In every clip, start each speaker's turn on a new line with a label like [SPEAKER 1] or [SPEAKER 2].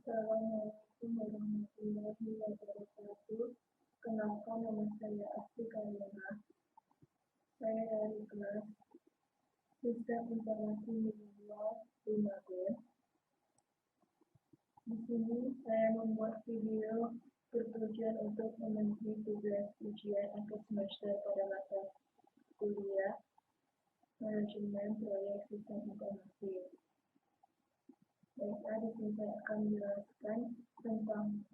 [SPEAKER 1] Assalamualaikum warahmatullahi wabarakatuh. Kenalkan nama saya Asti Karyana. Saya dari kelas Sistem Informasi Visual 5B. Di sini saya membuat video bertujuan untuk memenuhi tugas ujian akhir semester pada mata kuliah Manajemen Proyek Sistem Informasi. Baiklah, di sini saya akan menjelaskan tentang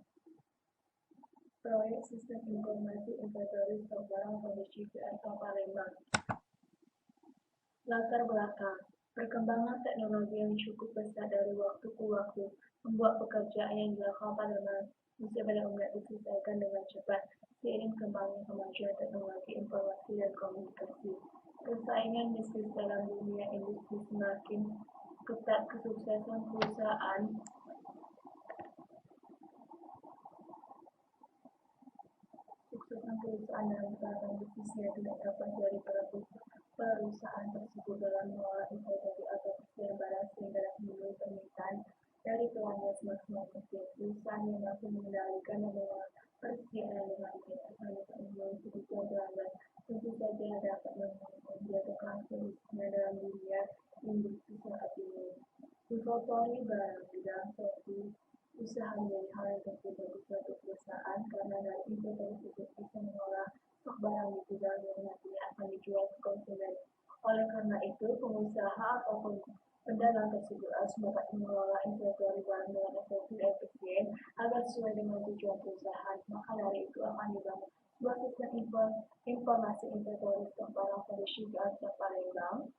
[SPEAKER 1] Proyek Sistem Informasi Inventory Stok Barang Kondisi atau Palembang. Latar belakang. Perkembangan teknologi yang cukup besar dari waktu ke waktu membuat pekerjaan yang dilakukan pada manusia pada umumnya diselesaikan dengan cepat seiring kembangnya kemajuan teknologi informasi dan komunikasi. Persaingan bisnis dalam dunia industri semakin ketat. Kesuksesan perusahaan dalam tahapan bisnisnya tidak dapat dari perusahaan tersebut dalam mengolah inventory atau persediaan barang sehingga dapat memenuhi permintaan dari pelanggan semaksimal mungkin. Perusahaan yang mampu mengendalikan dan mengolah persediaan dengan baik akan dapat memenuhi kebutuhan pelanggan. Tentu saja dapat menjatuhkan bisnisnya dalam dunia industri saat ini. Inventory barang di dalam suatu usaha menjadi hal yang penting bagi suatu perusahaan karena dari inventory tersebut bisa mengolah stok barang di gudang yang nantinya akan dijual ke konsumen. Oleh karena itu, pengusaha ataupun pedagang tersebut harus dapat mengelola inventory barang dengan efektif dan efisien agar sesuai dengan tujuan perusahaan. Maka dari itu akan dibangun sebuah sistem informasi inventory stok barang kondisi atau Palembang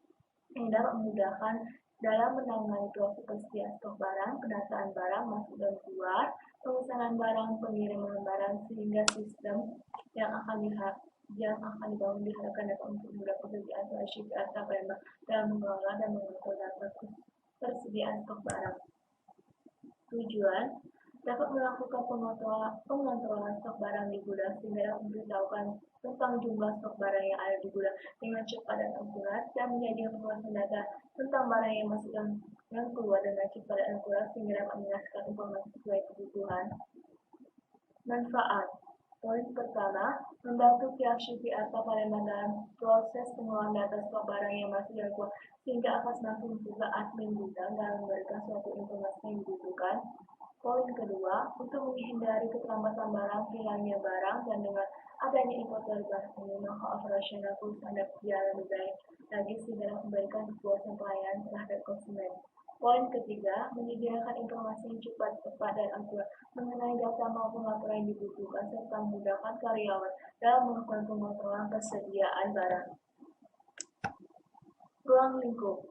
[SPEAKER 1] yang dapat memudahkan dalam menangani proses persediaan stok barang, pendataan barang masuk dan keluar, pemesanan barang, pengiriman barang, sehingga sistem yang akan dibangun diharapkan dapat untuk memudahkan pekerjaan Syify atau Palembang dalam mengelola dan mengatur data persediaan stok barang. Tujuan dapat melakukan pengontrolan stok barang di gudang sehingga dapat memberitahukan tentang jumlah stok barang yang ada di gudang dengan cepat dan akurat dan menjadikan penguasaan data tentang barang yang masuk dan yang keluar dengan cepat dan akurat sehingga dapat menghasilkan informasi sesuai kebutuhan. Manfaat. Poin pertama, membantu pihak Syify atau Palembang dalam proses pengolahan data stok barang yang masuk dan keluar sehingga akan semakin membuka admin gudang dalam memberikan suatu informasi yang dibutuhkan. Poin kedua, untuk menghindari keterlambatan barang, hilangnya barang, dan dengan adanya inventory barang ini, maka operasional perusahaan dapat berjalan lebih baik lagi sehingga memberikan kepuasan pelayanan terhadap konsumen. Poin ketiga, menyediakan informasi yang cepat, tepat, dan akurat mengenai data maupun laporan yang dibutuhkan serta memudahkan karyawan dalam melakukan pengontrolan persediaan barang. Ruang lingkup.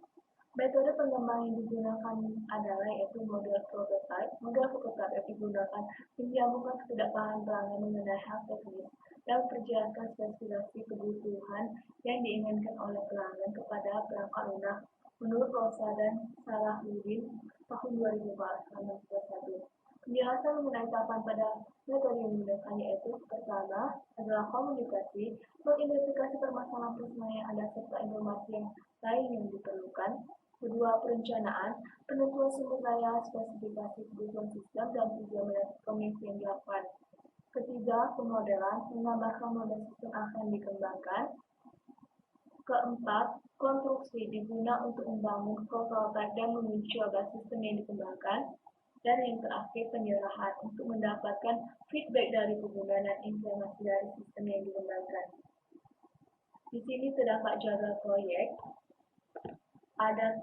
[SPEAKER 1] Metode pengembangan yang digunakan adalah yaitu model prototype. Model prototype yang digunakan menyambungkan ketidakpahaman pelanggan mengenai hal teknis dan memperjelaskan spesifikasi kebutuhan yang diinginkan oleh pelanggan kepada perangkat lunak. Menurut Rosa dan Salahuddin tahun 2021, penjelasan mengenai tahapan pada metode yang digunakan yaitu pertama adalah komunikasi, mengidentifikasi permasalahan personal yang ada serta informasi yang lain yang diperlukan. Kedua, perencanaan, penentuan sumber daya, spesifikasi kebutuhan sistem dan tujuan komunikasi yang dilakukan. Ketiga, pemodelan, menggambarkan model sistem akan dikembangkan. Keempat, konstruksi diguna untuk membangun prototipe dan menguji coba sistem yang dikembangkan. Dan yang terakhir, penyerahan untuk mendapatkan feedback dari pengguna dan informasi dari sistem yang dikembangkan. Di sini terdapat jadwal proyek. Ada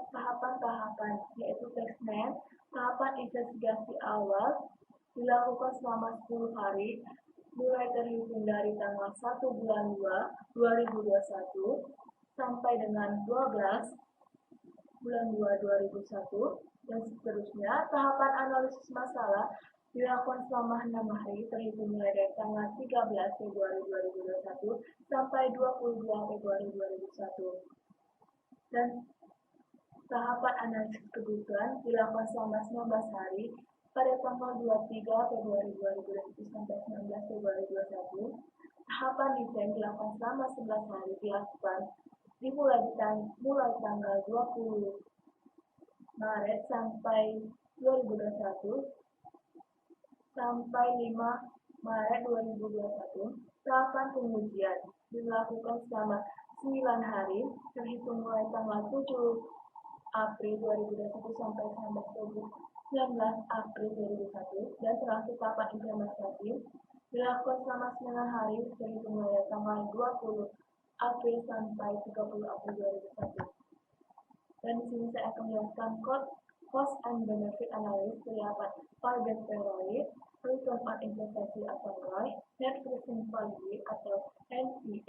[SPEAKER 1] tahapan-tahapan, yaitu Textman. Tahapan investigasi awal dilakukan selama 10 hari, mulai terhitung dari tanggal 1 bulan 2, 2021 sampai dengan 12 bulan 2, 2021 dan seterusnya. Tahapan analisis masalah dilakukan selama 6 hari, terhitung mulai dari tanggal 13 Februari 2021 sampai 22 Februari 2021. Dan tahapan analisis kebutuhan dilakukan selama 19 hari, pada tanggal 23 Februari 2021 sampai 19 Februari 2021. Tahapan desain dilakukan selama 11 hari, dilakukan mulai tanggal 20 Maret sampai 2021 sampai 5 Maret 2021, tahapan pengujian dilakukan selama 9 hari, terhitung mulai tanggal 7 April 2021 sampai 19 April 2021, dan terakhir tahapan implementasi dilakukan selama 9 hari, terhitung mulai tanggal 20 April sampai 30 April 2021. Dan di sini saya akan menjelaskan cost and benefit analysis terdapat payback period, return on investasi atau ROI, net present value atau NPV,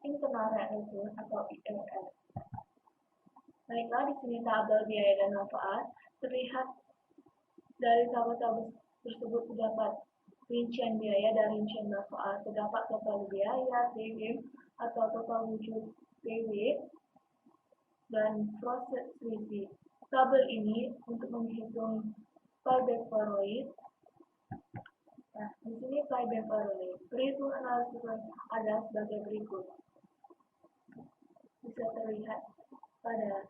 [SPEAKER 1] internal rate of return atau IRR. Baiklah, di sini tabel biaya dan manfaat. Terlihat dari tabel-tabel tersebut terdapat rincian biaya dan rincian manfaat. Terdapat total biaya, PW atau total wujud PW, dan proses review. Tabel ini untuk menghitung payback period. Nah, di sini payback period. Perhitungan analisis ada sebagai berikut. Bisa terlihat pada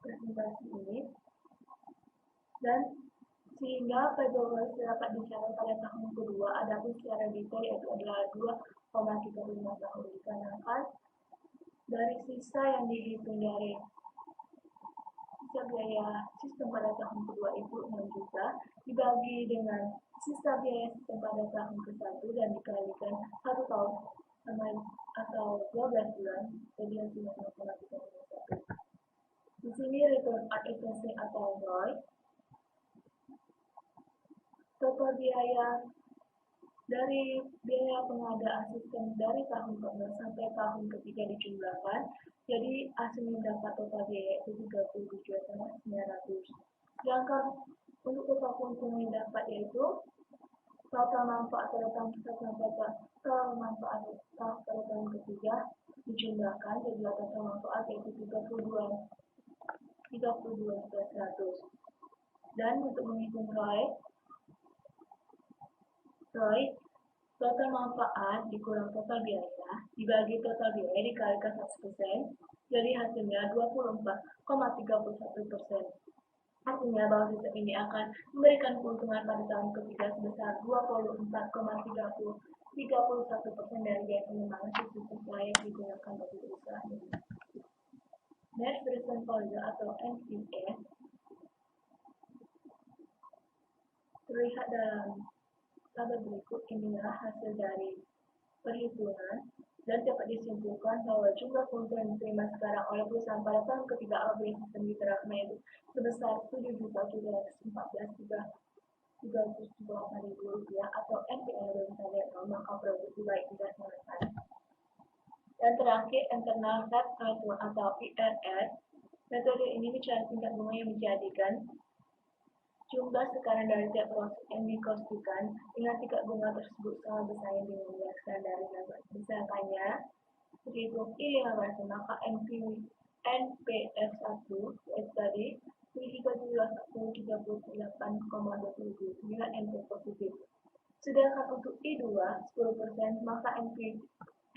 [SPEAKER 1] presentasi ini. Dan sehingga payback period dapat dicapai pada tahun kedua, adapun secara detail yaitu adalah 2,35 tahun, dikarenakan dari sisa yang dihitung dari sisa biaya sistem pada tahun kedua itu 6 juta dibagi dengan sisa biaya sistem pada tahun ke-1 dan dikalikan 1 tahun atau 12 bulan, jadi hasilnya 0,31. Di sini return on investment atau ROI. Total biaya dari biaya pengadaan sistem dari tahun ke-2 sampai tahun ketiga dijumlahkan, jadi hasilnya dapat total biaya itu 37.900. Sedangkan untuk total keuntungan yang dapat yaitu total manfaat pada tahun pada tahun ketiga dijumlahkan, jadi total manfaat yaitu 32.100. Dan untuk menghitung ROI, total manfaat dikurang total biaya dibagi total biaya dikalikan 100%, jadi hasilnya 24,31%. Artinya bahwa sistem ini akan memberikan keuntungan pada tahun ketiga sebesar 24,31% dari biaya pengembangan sistem layak digunakan bagi perusahaan ini. Net present value atau NPV terlihat dalam tabel berikut. Inilah hasil dari perhitungan dan dapat disimpulkan bahwa jumlah keuntungan yang diterima sekarang oleh perusahaan pada tahun ketiga apabila sistem diterapkan yaitu sebesar Rp7.374.378 atau NPL bagi netto, maka produktif baik tidak dilakukan. Dan terakhir, internal rate of return atau IRR. Metode ini bicara tingkat bunga yang menjadikan jumlah sekarang dari tiap proses yang dikostikan dengan tingkat bunga tersebut sama besarnya dengan nilai sekarang dari nasabah. Misalkannya, terhitung I15, maka NPF1 yaitu tadi 3,38,27 nilai NPF positif. Sedangkan untuk I2 10%, maka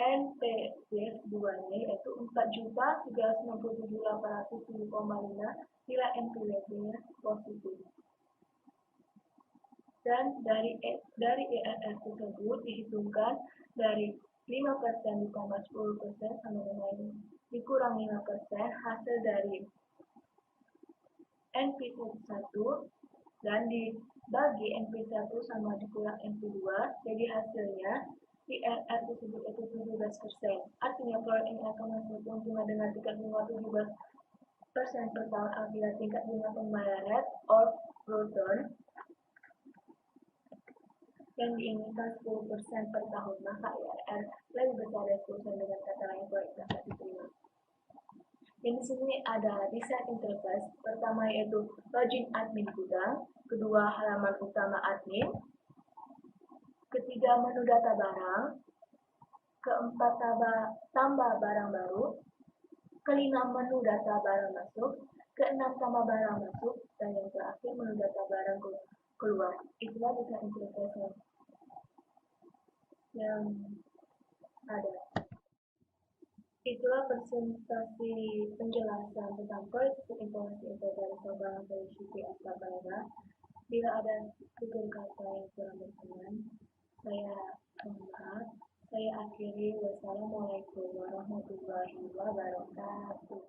[SPEAKER 1] NPV2-nya yaitu 4.397.807,5 nilai NPV-nya positif. Dan dari IRR tersebut dihitungkan dari 5% ditambah 10% sama dengan dikurang 5%, hasil dari NPV1 dan dibagi NP1 sama dikurang NP2, jadi hasilnya IRR tersebut itu 17%. Artinya proyek ini akan menghasilkan keuntungan dengan tingkat bunga 17% per tahun apabila tingkat bunga pembayaran rate of return yang diinginkan 10% per tahun, maka IRR lebih besar dari 10% dengan kata lain proyek dapat diterima. Dan di sini ada desain interface. Pertama yaitu login admin gudang, kedua halaman utama admin, ketiga menu data barang, keempat tambah barang baru, kelima menu data barang masuk, keenam tambah barang masuk, dan yang terakhir menu data barang keluar. Itulah desain interface yang ada. presentasi penjelasan tentang kualitas informasi info dari Sabang dari Siti Astabanera. Bila ada tutur kata yang kurang berkenan, saya mohon maaf. Saya akhiri. Wassalamualaikum warahmatullahi wabarakatuh.